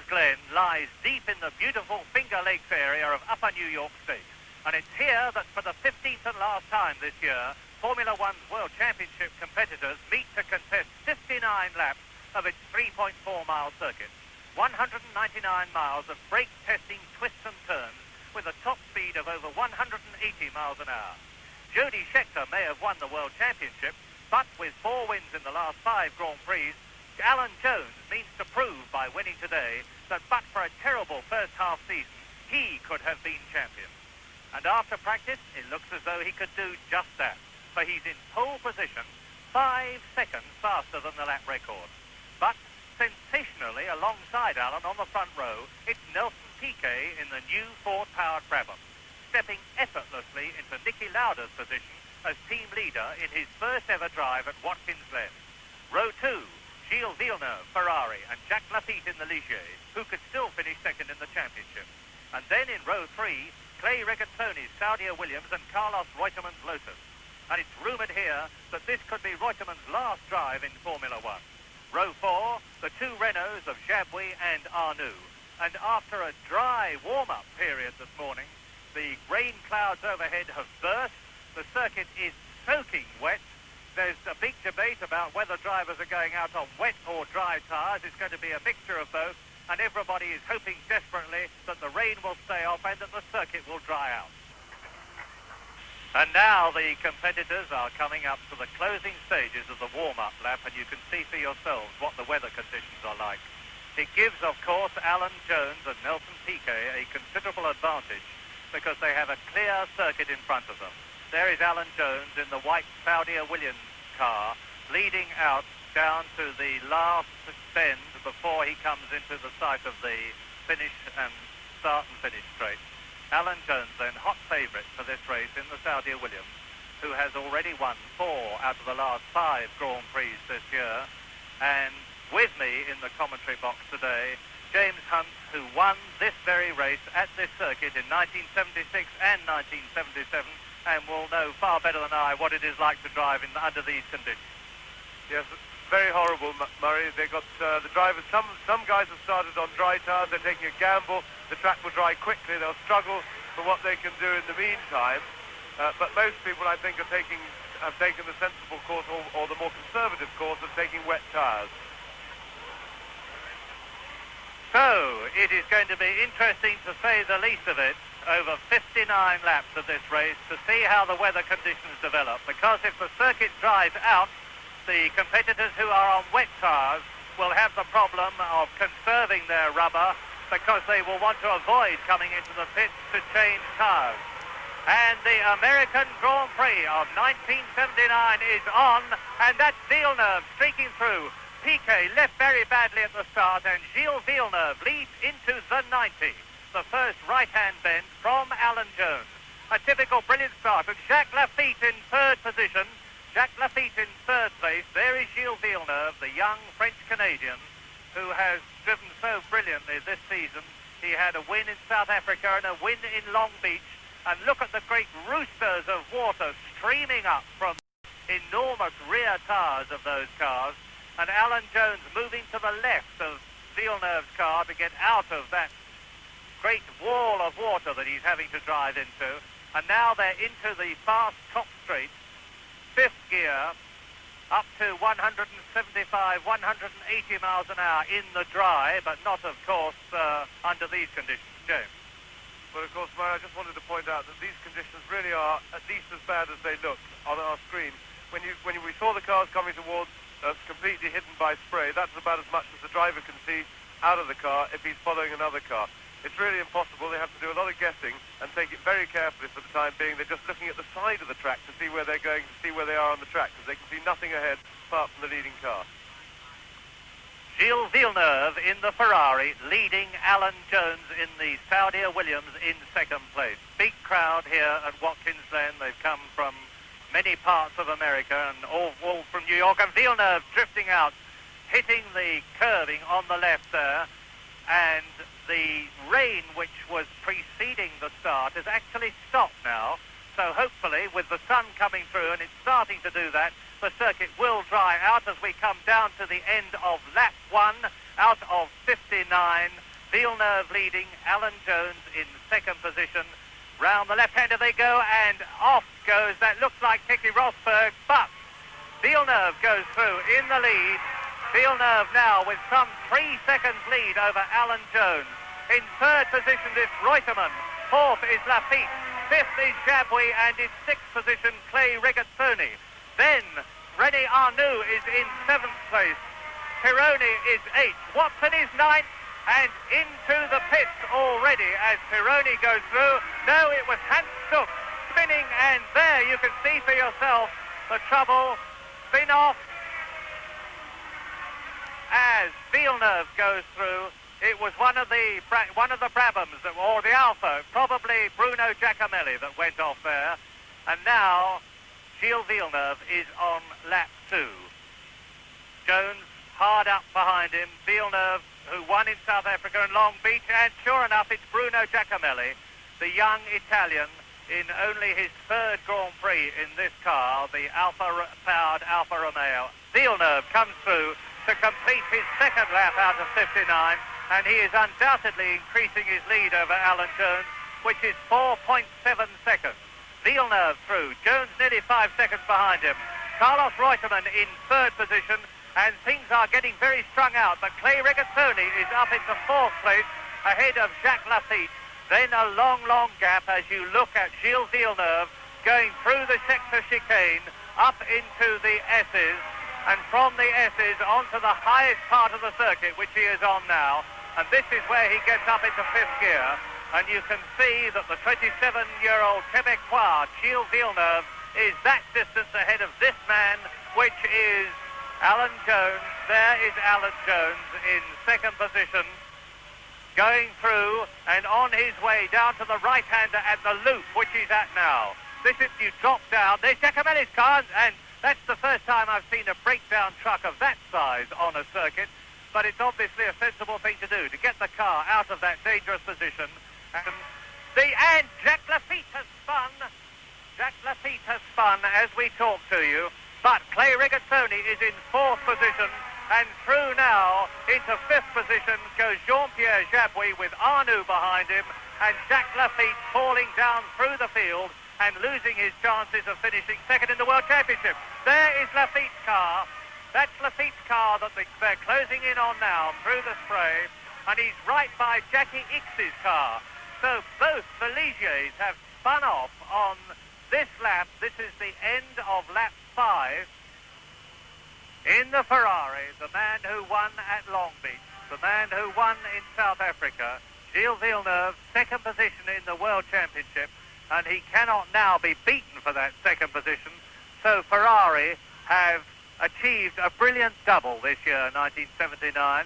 Glen lies deep in the beautiful Finger Lakes area of Upper New York State. And it's here that for the 15th and last time this year, Formula One's World Championship competitors meet to contest 59 laps of its 3.4-mile circuit. 199 miles of brake-testing twists and turns with a top speed of over 180 miles an hour. Jody Scheckter may have won the World Championship, but with 4 wins in the last 5 Grand Prix, Alan Jones means to prove by winning today that but for a terrible first half season, he could have been champion. And after practice, it looks as though he could do just that, for he's in pole position 5 seconds faster than the lap record. But sensationally alongside Alan on the front row, it's Nelson Piquet in the new Ford-powered Brabham, stepping effortlessly into Niki Lauda's position as team leader in his first ever drive at Watkins Glen. Row 2, Gilles Villeneuve, Ferrari, and Jacques Laffite in the Ligier, who could still finish second in the championship. And then in row 3, Regazzoni's Saudi Williams and Carlos Reutemann's Lotus. And it's rumoured here that this could be Reutemann's last drive in Formula One. Row 4, the 2 Renaults of Jabouille and Arnoux. And after a dry warm-up period this morning, the rain clouds overhead have burst. The circuit is soaking wet. There's a big debate about whether drivers are going out on wet or dry tyres. It's going to be a mixture of both, and everybody is hoping desperately that the rain will stay off and that the circuit will dry out. And now the competitors are coming up to the closing stages of the warm-up lap, and you can see for yourselves what the weather conditions are like. It gives, of course, Alan Jones and Nelson Piquet a considerable advantage because they have a clear circuit in front of them. There is Alan Jones in the white Saudi Williams car, leading out down to the last bend before he comes into the sight of the finish and start and finish straight. Alan Jones then, hot favourite for this race in the Saudi Williams, who has already won 4 out of the last 5 Grand Prix this year. And with me in the commentary box today, James Hunt, who won this very race at this circuit in 1976 and 1977, and will know far better than I what it is like to drive under these conditions. Yes, very horrible, Murray. They got the drivers. Some guys have started on dry tyres. They're taking a gamble. The track will dry quickly. They'll struggle for what they can do in the meantime. But most people, I think, have taken the sensible course or the more conservative course of taking wet tyres. So it is going to be interesting, to say the least of it, over 59 laps of this race to see how the weather conditions develop, because if the circuit dries out, the competitors who are on wet tyres will have the problem of conserving their rubber because they will want to avoid coming into the pits to change tyres. And the American Grand Prix of 1979 is on, and that's Villeneuve streaking through. Piquet left very badly at the start, and Gilles Villeneuve leads into the 90. The first right-hand bend from Alan Jones. A typical brilliant start, and Jacques Laffite in 3rd position. Jacques Laffite in 3rd place. There is Gilles Villeneuve, the young French-Canadian, who has driven so brilliantly this season. He had a win in South Africa and a win in Long Beach. And look at the great roosters of water streaming up from enormous rear tyres of those cars. And Alan Jones moving to the left of Villeneuve's car to get out of that great wall of water that he's having to drive into. And now they're into the fast top straight, 5th gear, up to 175, 180 miles an hour in the dry, but not, of course, under these conditions. James? Well, of course, Murray, I just wanted to point out that these conditions really are at least as bad as they look on our screen. When we saw the cars coming towards us completely hidden by spray, that's about as much as the driver can see out of the car if he's following another car. It's really impossible. They have to do a lot of guessing and take it very carefully for the time being. They're just looking at the side of the track to see where they're going, to see where they are on the track, because they can see nothing ahead apart from the leading car. Gilles Villeneuve in the Ferrari, leading Alan Jones in the Saudi Williams in 2nd place. Big crowd here at Watkins Glen. They've come from many parts of America and all from New York. And Villeneuve drifting out, hitting the curving on the left there. And the rain which was preceding the start has actually stopped now. So hopefully with the sun coming through, and it's starting to do that, the circuit will dry out as we come down to the end of lap 1 out of 59. Villeneuve leading, Alan Jones in second position. Round the left-hander they go, and off goes, that looks like Keke Rosberg, but Villeneuve goes through in the lead. Villeneuve now with some 3 seconds lead over Alan Jones. In third position is Reutemann. Fourth is Laffite. Fifth is Jabouille, and in sixth position, Regazzoni. Then Rene Arnoux is in seventh place. Pironi is eighth. Watson is ninth. And into the pits already as Pironi goes through. No, it was Hans Stuck spinning, and there you can see for yourself the trouble. Spin off as Villeneuve goes through. It was one of the Brabhams, or the Alpha, probably Bruno Giacomelli, that went off there. And now Gilles Villeneuve is on lap 2. Jones hard up behind him. Villeneuve, who won in South Africa and Long Beach, and sure enough, it's Bruno Giacomelli, the young Italian, in only his third Grand Prix in this car, the Alfa-powered Alfa Romeo. Villeneuve comes through to complete his second lap out of 59, and he is undoubtedly increasing his lead over Alan Jones, which is 4.7 seconds. Villeneuve through, Jones nearly 5 seconds behind him. Carlos Reutemann in third position, and things are getting very strung out, but Regazzoni is up into fourth place ahead of Jacques Laffite. Then a long gap as you look at Gilles Villeneuve going through the Scheckter chicane up into the S's, and from the S's onto the highest part of the circuit, which he is on now, and this is where he gets up into fifth gear, and you can see that the 27-year-old Quebecois Gilles Villeneuve is that distance ahead of this man, which is Alan Jones. There is Alan Jones in second position, going through and on his way down to the right-hander at the loop, which he's at now. This is, you drop down, there's Giacomelli's car, and that's the first time I've seen a breakdown truck of that size on a circuit, but it's obviously a sensible thing to do, to get the car out of that dangerous position. And Jacques Laffite has spun. Jacques Laffite has spun as we talk to you. But Regazzoni is in fourth position, and through now into fifth position goes Jean-Pierre Jabouille with Arnoux behind him, and Jacques Laffite falling down through the field and losing his chances of finishing second in the World Championship. There is Laffite's car. That's Laffite's car that they're closing in on now through the spray, and he's right by Jackie Ickx's car. So both the Ligiers have spun off on this lap. This is the end of lap 5 in the Ferrari. The man who won at Long Beach, the man who won in South Africa, Gilles Villeneuve, second position in the World Championship, and he cannot now be beaten for that second position. So Ferrari have achieved a brilliant double this year, 1979,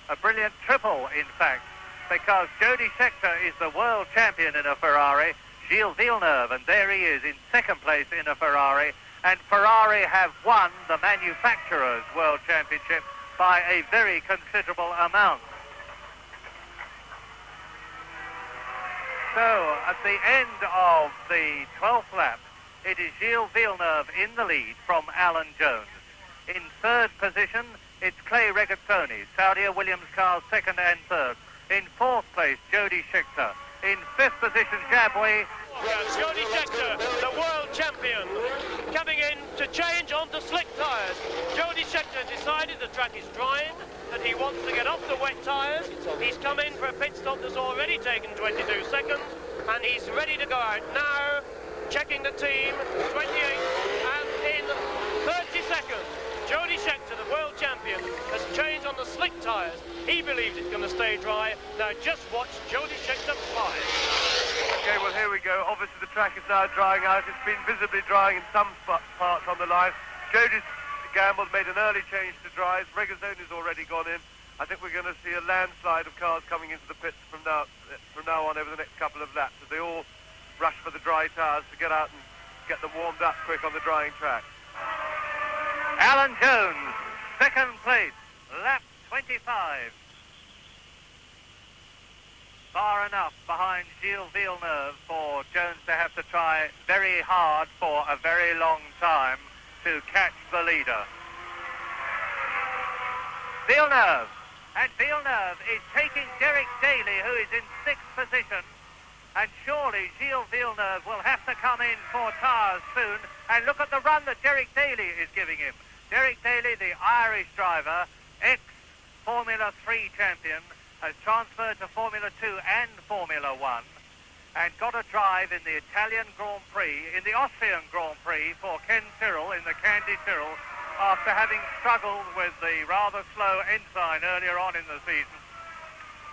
a brilliant triple, in fact, because Jody Scheckter is the world champion in a Ferrari, Gilles Villeneuve, and there he is in second place in a Ferrari, and Ferrari have won the manufacturers' World Championship by a very considerable amount. So, at the end of the 12th lap, it is Gilles Villeneuve in the lead from Alan Jones. In third position, it's Regazzoni, Saudia Williams cars second and third. In fourth place, Jody Scheckter. In fifth position, Jabouille. Jody Scheckter, the world champion, coming in to change onto slick tyres. Jody Scheckter decided the track is drying, that he wants to get off the wet tyres. He's come in for a pit stop that's already taken 22 seconds, and he's ready to go out now, checking the team, 28, and in 30 seconds, Jody Scheckter, the world champion, has changed on the slick tyres. He believes it's going to stay dry. Now just watch Jody Scheckter fly. Okay, well, here we go. Obviously, the track is now drying out. It's been visibly drying in some parts on the line. Jody's gambled, made an early change to dries. Regazzoni's already gone in. I think we're going to see a landslide of cars coming into the pits from now on over the next couple of laps, as they all rush for the dry tyres to get out and get them warmed up quick on the drying track. Alan Jones, second place, lap 25. Far enough behind Gilles Villeneuve for Jones to have to try very hard for a very long time to catch the leader. Villeneuve And Villeneuve is taking Derek Daly, who is in 6th position. And surely Gilles Villeneuve will have to come in for tyres soon. And look at the run that Derek Daly is giving him. Derek Daly, the Irish driver, ex-Formula 3 champion, has transferred to Formula 2 and Formula 1 and got a drive in the Italian Grand Prix, in the Austrian Grand Prix for Ken Tyrrell in the Candy Tyrrell, after having struggled with the rather slow Ensign earlier on in the season.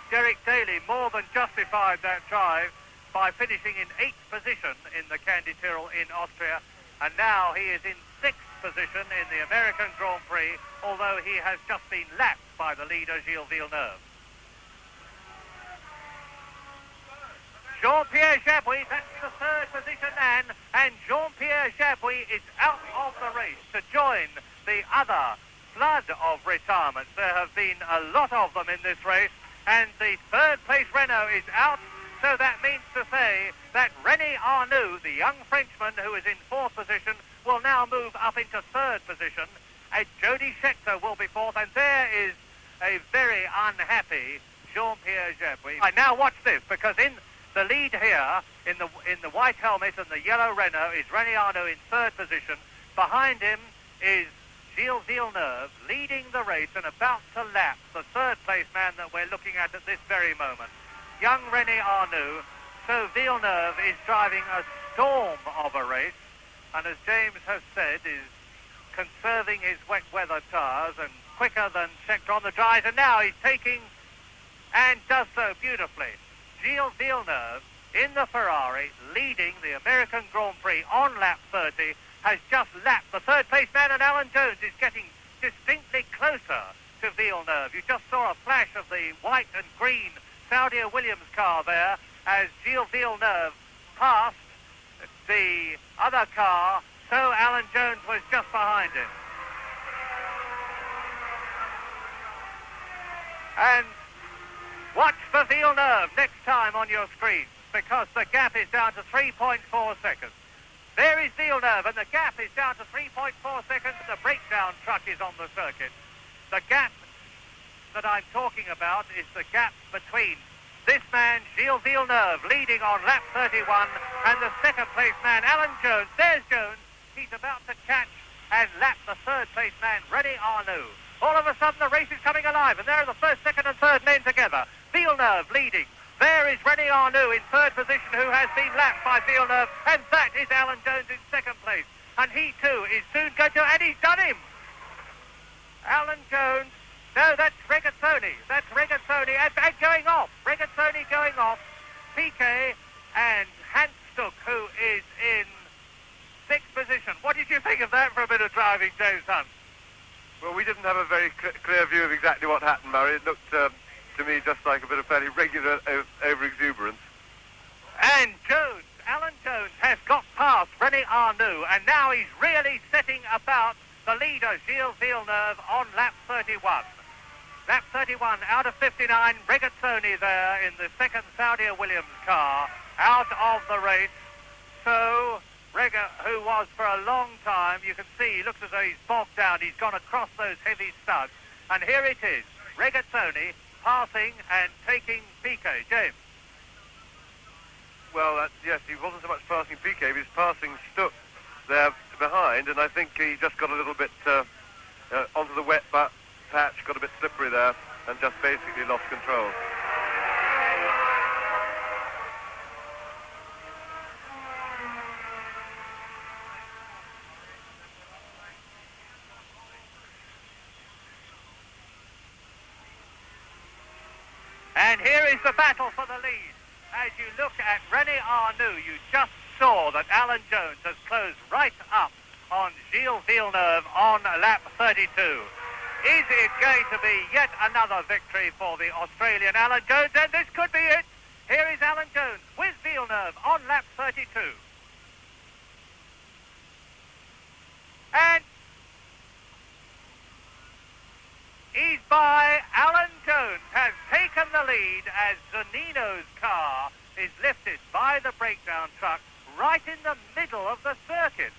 Derek Daly more than justified that drive by finishing in 8th position in the Candy Tyrrell in Austria, and now he is in 6th position in the American Grand Prix, although he has just been lapped by the leader Gilles Villeneuve. Jean-Pierre Jabouille, that's the 3rd position man, and Jean-Pierre Jabouille is out of the race to join the other flood of retirements. There have been a lot of them in this race, and the 3rd place Renault is out, so that means to say that Rene Arnoux, the young Frenchman who is in 4th position, will now move up into 3rd position, and Jody Scheckter will be 4th, and there is a very unhappy Jean-Pierre Jabouille. Right, now watch this, because in the lead here, in the white helmet and the yellow Renault, is Rene Arnoux in 3rd position. Behind him is Gilles Villeneuve, leading the race and about to lap the 3rd place man that we're looking at this very moment. Young Rene Arnoux. So Villeneuve is driving a storm of a race, and as James has said, is conserving his wet weather tyres and quicker than Scheckter on the dries, and now he's taking, and does so beautifully, Gilles Villeneuve in the Ferrari, leading the American Grand Prix on lap 30, has just lapped the 3rd place man, and Alan Jones is getting distinctly closer to Villeneuve. You just saw a flash of the white and green Saudia Williams car there as Gilles Villeneuve passed the other car, so Alan Jones was just behind him. And watch for Villeneuve next time on your screen, because the gap is down to 3.4 seconds. There is Villeneuve, and the gap is down to 3.4 seconds. The breakdown truck is on the circuit. The gap that I'm talking about is the gap between this man, Gilles Villeneuve, leading on lap 31, and the 2nd place man, Alan Jones. There's Jones. He's about to catch and lap the 3rd place man, Rene Arnoux. All of a sudden, the race is coming alive, and there are the 1st, 2nd, and 3rd men together. Villeneuve leading. There is Rene Arnoux in 3rd position, who has been lapped by Villeneuve, and that is Alan Jones in 2nd place. And he, too, is soon going to... And he's done him! Alan Jones... No, that's Regazzoni. That's Regazzoni. And going off. Regazzoni going off. Piquet and Hanstock, who is in 6th position. What did you think of that for a bit of driving, James Hunt? Well, we didn't have a very clear view of exactly what happened, Murray. It looked to me just like a bit of fairly regular over-exuberance. And Jones, Alan Jones, has got past Rene Arnoux, and now he's really setting about the leader, Gilles Villeneuve, on lap 31. Lap 31 out of 59, Regazzoni there in the 2nd Saudia Williams car, out of the race. So Rega, who was for a long time, you can see, he looks as though he's bogged down. He's gone across those heavy studs. And here it is, Regazzoni passing and taking Piquet. James? Well, yes, he wasn't so much passing Piquet, he was passing Stuck there behind, and I think he just got a little bit onto the wet patch, got a bit slippery there, and just basically lost control. And here is the battle for the lead. As you look at Rene Arnoux, you just saw that Alan Jones has closed right up on Gilles Villeneuve on lap 32. Is it going to be yet another victory for the Australian Alan Jones? And this could be it. Here is Alan Jones with Villeneuve on lap 32. And he's by. Alan Jones has taken the lead as Zunino's car is lifted by the breakdown truck right in the middle of the circuit.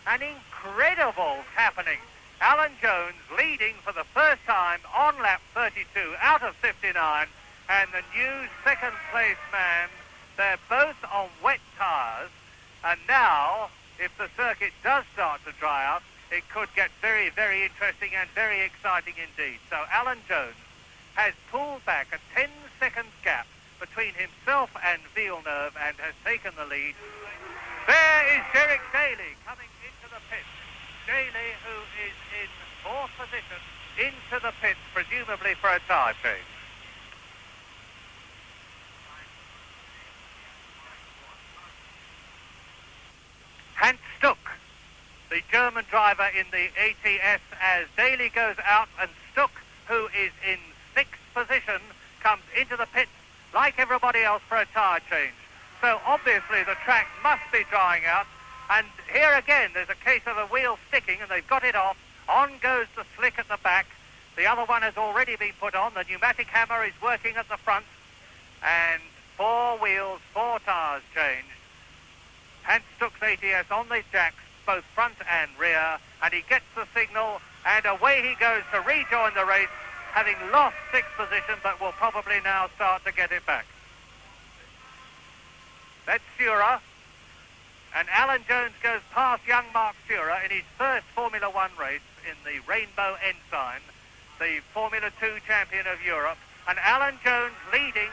An incredible happening. Alan Jones leading for the first time on lap 32 out of 59, and the new second place man, they're both on wet tyres, and now if the circuit does start to dry out, it could get very, very interesting and very exciting indeed. So Alan Jones has pulled back a 10-second gap between himself and Villeneuve and has taken the lead. There is Derek Daly coming into the pits. Daly, who is in fourth position, into the pits, presumably for a tyre change. Hans Stuck, the German driver in the ATS, as Daly goes out, and Stuck, who is in sixth position, comes into the pits like everybody else for a tyre change. So obviously the track must be drying out, and here again there's a case of a wheel sticking, and they've got it off. On goes the slick at the back. The other one has already been put on. The pneumatic hammer is working at the front, and 4 wheels, 4 tyres changed. Hans Stuck's ATS on the jacks, both front and rear, and he gets the signal, and away he goes to rejoin the race, having lost 6th position, but will probably now start to get it back. That's Sura, and Alan Jones goes past young Mark Sura in his first Formula One race in the Rainbow Ensign, the Formula 2 champion of Europe, and Alan Jones leading.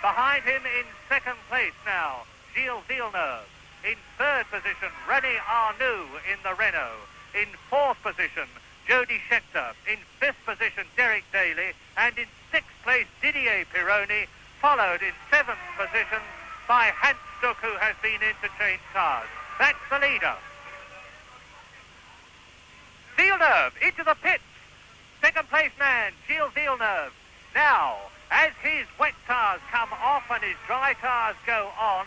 Behind him in second place now, Gilles Villeneuve. In third position, Rene Arnoux in the Renault. In fourth position, Jody Scheckter. In fifth position, Derek Daly. And in sixth place, Didier Pironi, followed in seventh position by Hans Stuck, who has been in to change tyres. That's the leader. Villeneuve into the pits. Second place man, Gilles Villeneuve. Now, as his wet tyres come off and his dry tyres go on,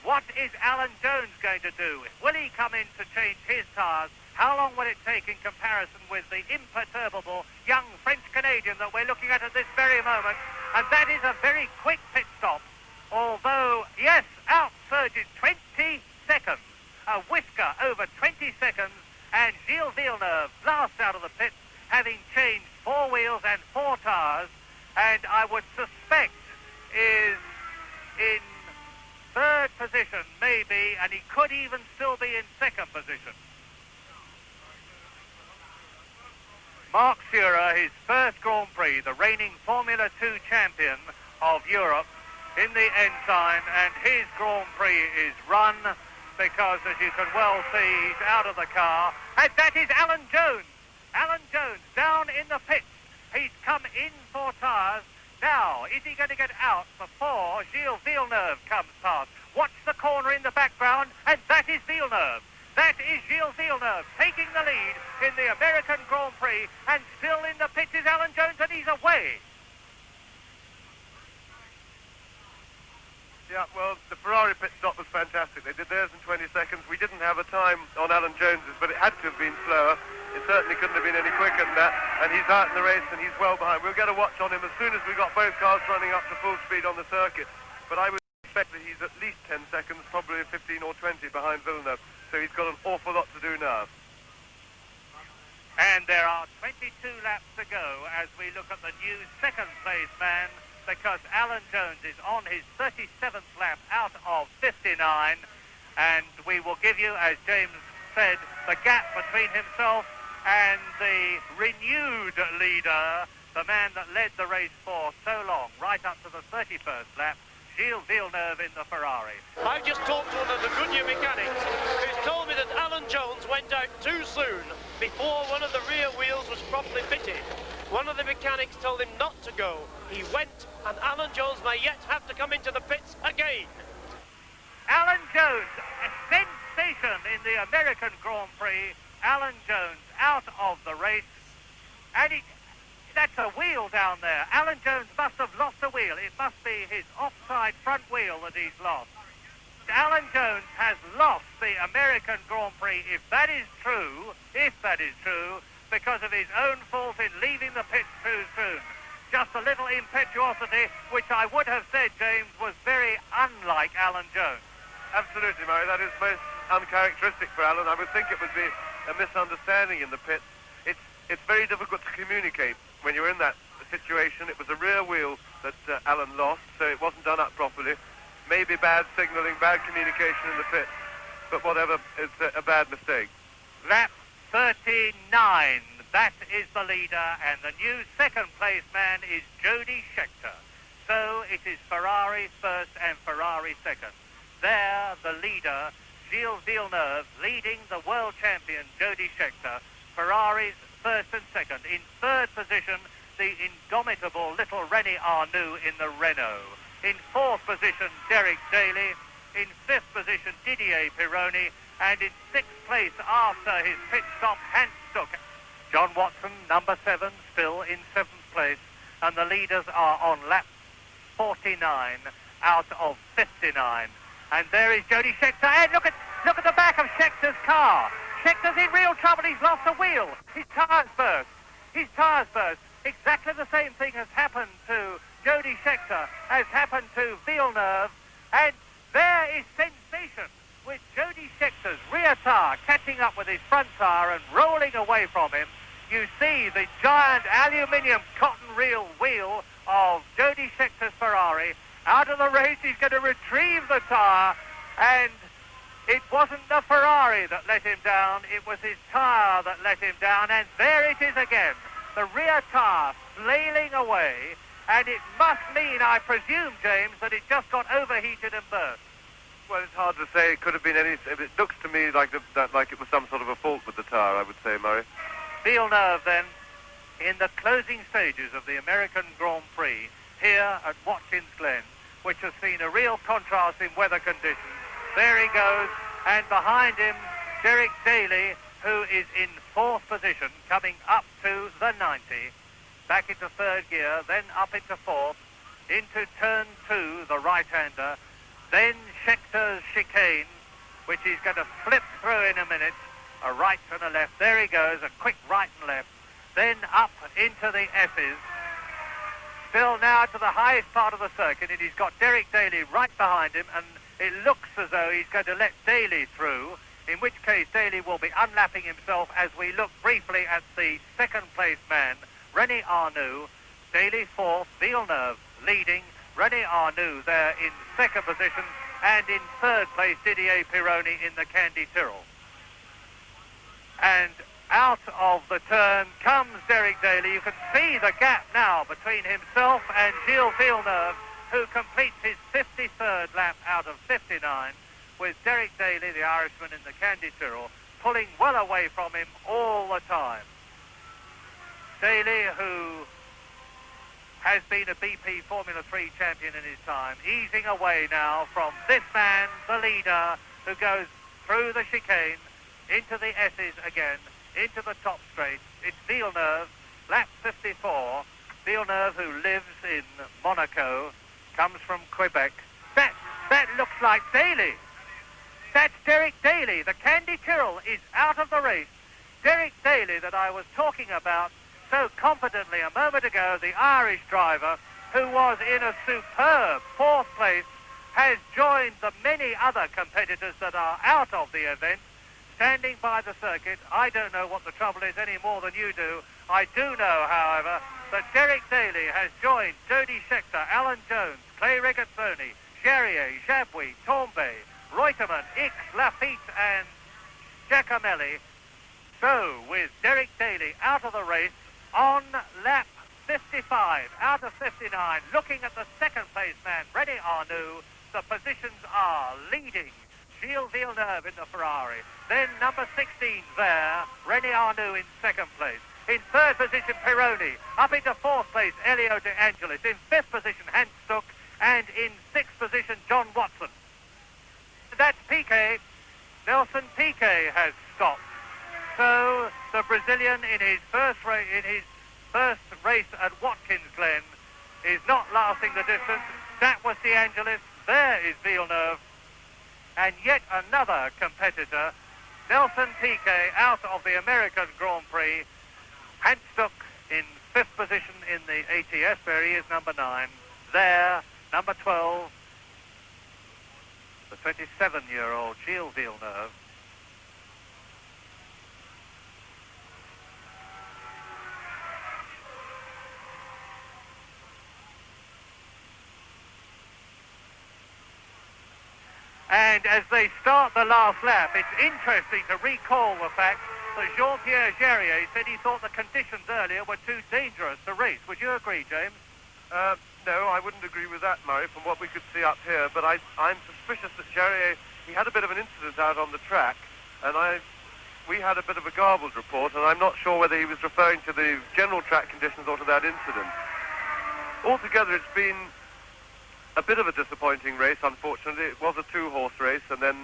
what is Alan Jones going to do? Will he come in to change his tyres? How long will it take in comparison with the imperturbable young French-Canadian that we're looking at this very moment? And that is a very quick pit stop. Although, yes, out surges 20 seconds. A whisker over 20 seconds. And Gilles Villeneuve blasts out of the pits, having changed 4 wheels and 4 tyres. And I would suspect is in third position, maybe, and he could even still be in second position. Mark Sura, his first Grand Prix, the reigning Formula 2 champion of Europe in the Ensign, and his Grand Prix is run because, as you can well see, he's out of the car. And that is Alan Jones. Alan Jones down in the pits. He's come in for tyres. Now, is he going to get out before Gilles Villeneuve comes past? Watch the corner in the background, and that is Villeneuve. That is Gilles Villeneuve taking the lead in the American Grand Prix, and still in the pits is Alan Jones, and he's away. Yeah, well, the Ferrari pit stop was fantastic. They did theirs in 20 seconds. We didn't have a time on Alan Jones's, but it had to have been slower. It certainly couldn't have been any quicker than that, and he's out in the race and he's well behind. We'll get a watch on him as soon as we got both cars running up to full speed on the circuit, but I would expect that he's at least 10 seconds, probably 15 or 20 behind Villeneuve, so he's got an awful lot to do now. And there are 22 laps to go as we look at the new second place man, because Alan Jones is on his 37th lap out of 59, and we will give you, as James said, the gap between himself and the renewed leader, the man that led the race for so long, right up to the 31st lap, Gilles Villeneuve in the Ferrari. I've just talked to one of the Goodyear mechanics who's told me that Alan Jones went out too soon before one of the rear wheels was properly fitted. One of the mechanics told him not to go. He went, and Alan Jones may yet have to come into the pits again. Alan Jones, a sensation in the American Grand Prix. Alan Jones out of the race, and that's a wheel down there. Alan Jones must have lost a wheel. It must be his offside front wheel that he's lost. Alan Jones has lost the American Grand Prix, if that is true, because of his own fault in leaving the pits too soon. Just a little impetuosity, which I would have said, James, was very unlike Alan Jones. Absolutely, Murray. That is most uncharacteristic for Alan. I would think it would be a misunderstanding in the pits. It's it's very difficult to communicate when you're in that situation. It was a rear wheel that Alan lost, so it wasn't done up properly. Maybe bad signalling, bad communication in the pit, but whatever, it's a bad mistake. Lap 39, that is the leader, and the new second place man is Jody Scheckter. So it is Ferrari first and Ferrari second. There, the leader, Gilles Villeneuve, leading the world champion Jody Scheckter. Ferrari's first and second. In third position, the indomitable little Rene Arnoux in the Renault. In fourth position, Derek Daly. In fifth position, Didier Pironi. And in sixth place, after his pit stop, Hans Stuck. John Watson, number 7, still in seventh place. And the leaders are on lap 49 out of 59. And there is Jody Scheckter. And look at the back of Scheckter's car. Scheckter's in real trouble. He's lost a wheel. His tyres burst. Exactly the same thing has happened to Jody Scheckter, has happened to Villeneuve. And there is sensation with Jody Scheckter's rear tyre catching up with his front tyre and rolling away from him. You see the giant aluminium cotton reel wheel of Jody Scheckter's Ferrari. Out of the race, he's going to retrieve the tyre, and it wasn't the Ferrari that let him down, it was his tyre that let him down, and there it is again. The rear tyre flailing away, and it must mean, I presume, James, that it just got overheated and burst. Well, it's hard to say. It could have been any... It looks to me like like it was some sort of a fault with the tyre, I would say, Murray. Villeneuve, then, in the closing stages of the American Grand Prix, here at Watkins Glen, which has seen a real contrast in weather conditions. There he goes, and behind him, Derek Daly, who is in fourth position, coming up to the 90, back into third gear, then up into fourth, into turn 2, the right-hander, then Scheckter's chicane, which he's going to flip through in a minute, a right and a left. There he goes, a quick right and left, then up into the S's, still now to the highest part of the circuit, and he's got Derek Daly right behind him, and it looks as though he's going to let Daly through, in which case Daly will be unlapping himself as we look briefly at the second place man, Rene Arnoux. Daly fourth, Villeneuve leading, Rene Arnoux there in second position, and in third place Didier Pironi in the Candy Tyrrell. And out of the turn comes Derek Daly. You can see the gap now between himself and Gilles Villeneuve, who completes his 53rd lap out of 59, with Derek Daly, the Irishman in the Candy Tyrrell, pulling well away from him all the time. Daly, who has been a BP Formula 3 champion in his time, easing away now from this man, the leader, who goes through the chicane, into the S's again, into the top straight. It's Villeneuve, lap 54. Villeneuve, who lives in Monaco, comes from Quebec. That looks like Daly. That's Derek Daly. The Candy Tyrrell is out of the race. Derek Daly, that I was talking about so confidently a moment ago, the Irish driver, who was in a superb fourth place, has joined the many other competitors that are out of the event, standing by the circuit. I don't know what the trouble is any more than you do. I do know, however, that Derek Daly has joined Jody Scheckter, Alan Jones, Clay Regazzoni, Charrier, Jabouille, Tombay, Reutemann, Laffite and Giacomelli. So, with Derek Daly out of the race on lap 55, out of 59, looking at the second place man, Rene Arnoux, the positions are leading Gilles Villeneuve in the Ferrari. Then number 16 there, Rene Arnoux in second place. In third position, Pironi. Up into fourth place, Elio De Angelis. In fifth position, Hans Stuck. And in sixth position, John Watson. That's Piquet. Nelson Piquet has stopped. So the Brazilian in his first race at Watkins Glen is not lasting the distance. That was De Angelis. There is Villeneuve. And yet another competitor, Nelson Piquet, out of the American Grand Prix. Hans Stuck in fifth position in the ATS, where he is number 9. There, number 12, the 27-year-old Gilles Villeneuve. And as they start the last lap, it's interesting to recall the fact that Jean-Pierre said he thought the conditions earlier were too dangerous to race. Would you agree, James? No, I wouldn't agree with that, Murray, from what we could see up here. But I'm suspicious that Jarier, he had a bit of an incident out on the track, and we had a bit of a garbled report, and I'm not sure whether he was referring to the general track conditions or to that incident. Altogether, it's been a bit of a disappointing race, unfortunately. It was a two-horse race, and then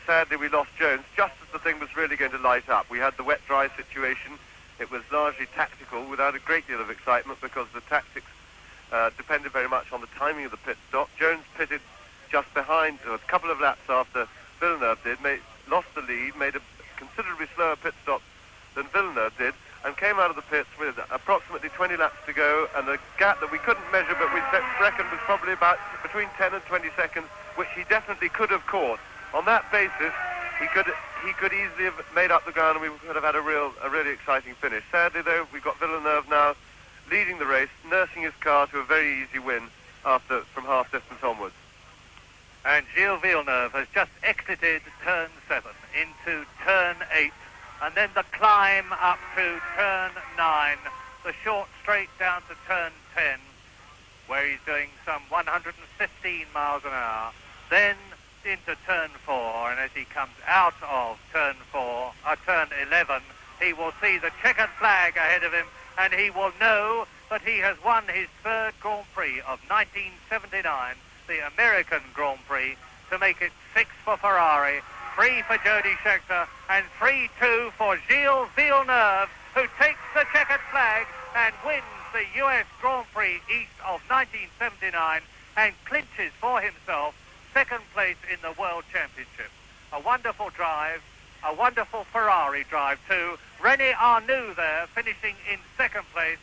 sadly we lost Jones just as the thing was really going to light up. We had the wet-dry situation. It was largely tactical without a great deal of excitement because the tactics depended very much on the timing of the pit stop. Jones pitted just behind, a couple of laps after Villeneuve did, lost the lead, made a considerably slower pit stop than Villeneuve did, and came out of the pits with approximately 20 laps to go, and a gap that we couldn't measure, but we reckoned was probably about between 10 and 20 seconds, which he definitely could have caught. On that basis, he could easily have made up the ground, and we could have had a really exciting finish. Sadly, though, we've got Villeneuve now leading the race, nursing his car to a very easy win from half distance onwards. And Gilles Villeneuve has just exited turn 7 into turn 8, and then the climb up to turn 9, the short straight down to turn 10, where he's doing some 115 miles an hour, then into turn 4, and as he comes out of turn 11, he will see the checkered flag ahead of him, and he will know that he has won his third Grand Prix of 1979, the American Grand Prix, to make it 6 for Ferrari, 3 for Jody Scheckter, and 3-2 for Gilles Villeneuve, who takes the checkered flag and wins the US Grand Prix East of 1979 and clinches for himself second place in the World Championship. A wonderful drive, a wonderful Ferrari drive too. Rene Arnoux there finishing in second place.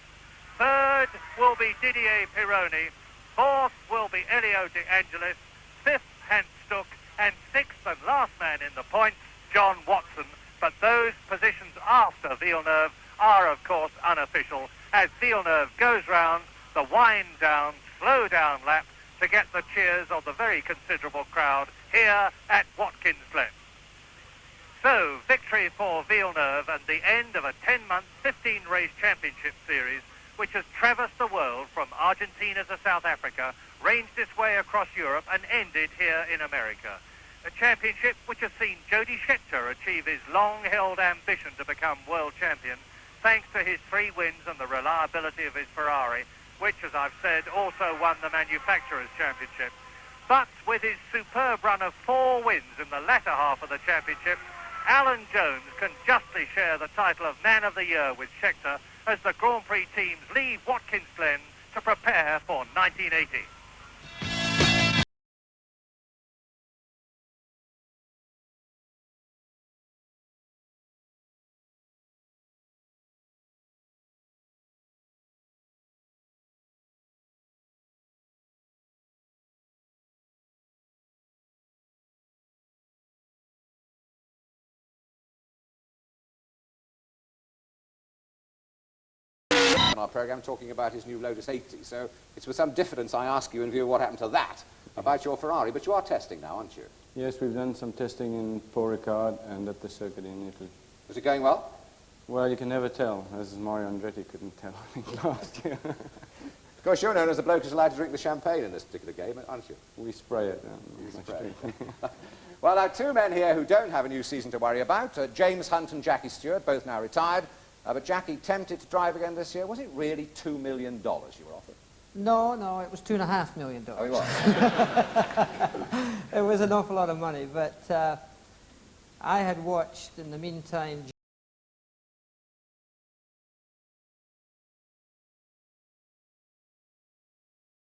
Third will be Didier Pironi. Fourth will be Elio De Angelis. Fifth, Hans Stuck. And sixth and last man in the points, John Watson. But those positions after Villeneuve are, of course, unofficial, as Villeneuve goes round the wind-down, slow-down lap to get the cheers of the very considerable crowd here at Watkins Glen. So, victory for Villeneuve and the end of a 10-month, 15-race championship series, which has traversed the world from Argentina to South Africa, ranged its way across Europe and ended here in America. A championship which has seen Jody Scheckter achieve his long-held ambition to become world champion, thanks to his 3 wins and the reliability of his Ferrari, which, as I've said, also won the Manufacturers' Championship. But with his superb run of 4 wins in the latter half of the championship, Alan Jones can justly share the title of Man of the Year with Scheckter as the Grand Prix teams leave Watkins Glen to prepare for 1980. On our programme talking about his new Lotus 80, so it's with some diffidence I ask you, in view of what happened to that, about your Ferrari, but you are testing now, aren't you? Yes, we've done some testing in Paul Ricard and at the circuit in Italy. Was it going well? Well, you can never tell, as Mario Andretti couldn't tell, I think, last year. Of course, you're known as the bloke who's allowed to drink the champagne in this particular game, aren't you? We spray it. Well, now, 2 men here who don't have a new season to worry about, James Hunt and Jackie Stewart, both now retired. But Jackie, tempted to drive again this year. Was it really $2 million you were offered? No, it was $2.5 million. Oh, it was? It was an awful lot of money, but I had watched, in the meantime,